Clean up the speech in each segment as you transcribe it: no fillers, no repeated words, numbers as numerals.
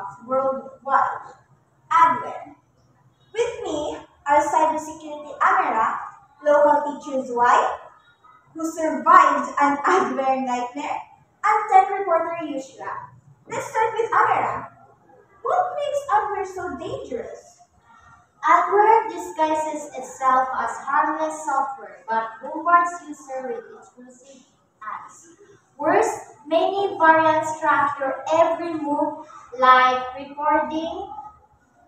apps worldwide. Adware. With me are cybersecurity Amara, local teachers Y, who survived an adware nightmare, and tech reporter Yushra. Let's start with Amara. What makes adware so dangerous? Adware disguises itself as harmless software but bombards users with exclusive ads. Worse, many variants track your every move like recording,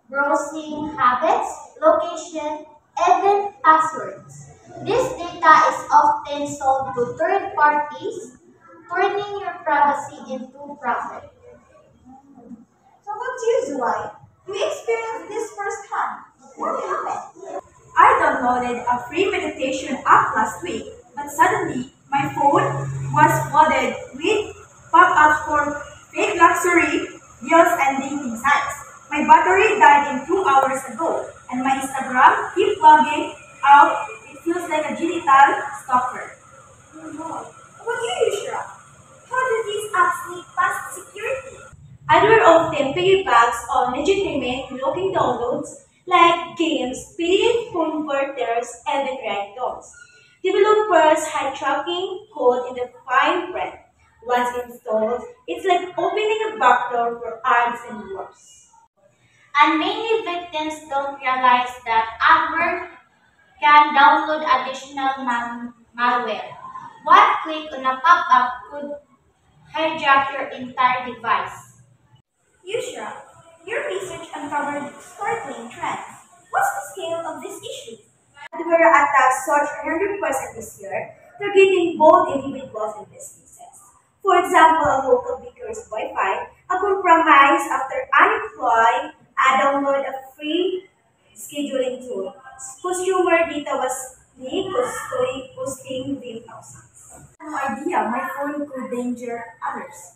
browsing habits, location, even passwords. This data is often sold to third parties, turning your privacy into profit. So what's you, Zuai? You experienced this firsthand. What happened? I downloaded a free meditation app last week, but suddenly my phone was flooded with pop-ups for fake luxury deals and dating sites. My battery died in 2 hours ago, and my Instagram keeps logging out. It feels like a digital stalker. Oh no. What do you, Yushra? How do these apps need past security? Adware often piggybacks on legitimate looking downloads like games, PDF converters, and ringtones. Developers hide tracking code in the fine print. Once installed, it's like opening a backdoor for ads and worse. And many victims don't realize that adware can download additional malware. One click on a pop-up could hijack your entire device. Yushra, your research uncovered startling trends. What's the scale of this issue? Adware attacks surged 100% this year, targeting both individuals and businesses. For example, a local baker's Wi-Fi, a compromise after unemployed, download a free scheduling tool. Consumer data was leaked, costing them thousands. No idea my phone could danger others.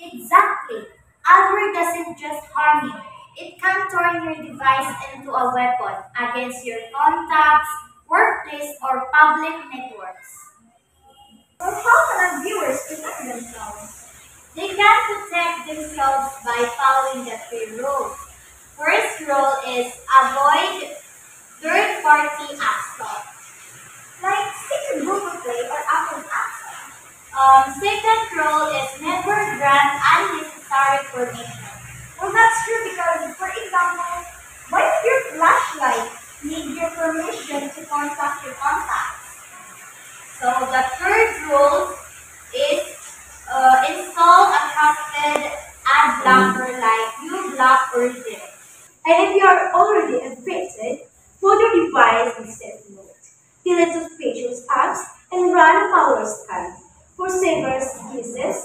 Exactly. Adware doesn't just harm you. It can turn your device into a weapon against your contacts, workplace, or public networks. Or how can our viewers protect themselves? They can protect themselves by following the three rules. First rule is avoid third-party apps. Like stick to Google Play or Apple Apps. Second rule is never grant unnecessary permission. Well, that's true because, for example, why would your flashlight need your permission to contact your contacts? So the third rule is install a trusted ad blocker like uBlock or Zip. And if you are already infected, put your device in safe mode. Delete suspicious apps and run a power scan. For safer cases,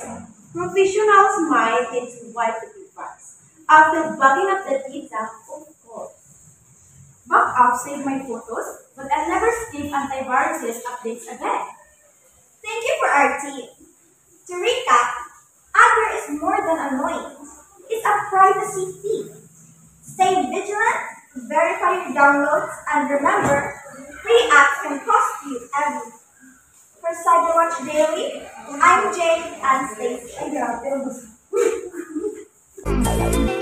professionals might need to wipe the device after backing up the data, of course. Backup saved my photos, but I've never skipped antivirus updates again. Thank you for our tip. To recap, adware is more than annoying. It's a privacy thief. Stay vigilant, verify your downloads, and remember, free apps can cost you everything. For CyberWatch Daily, I'm Jane and Stacey.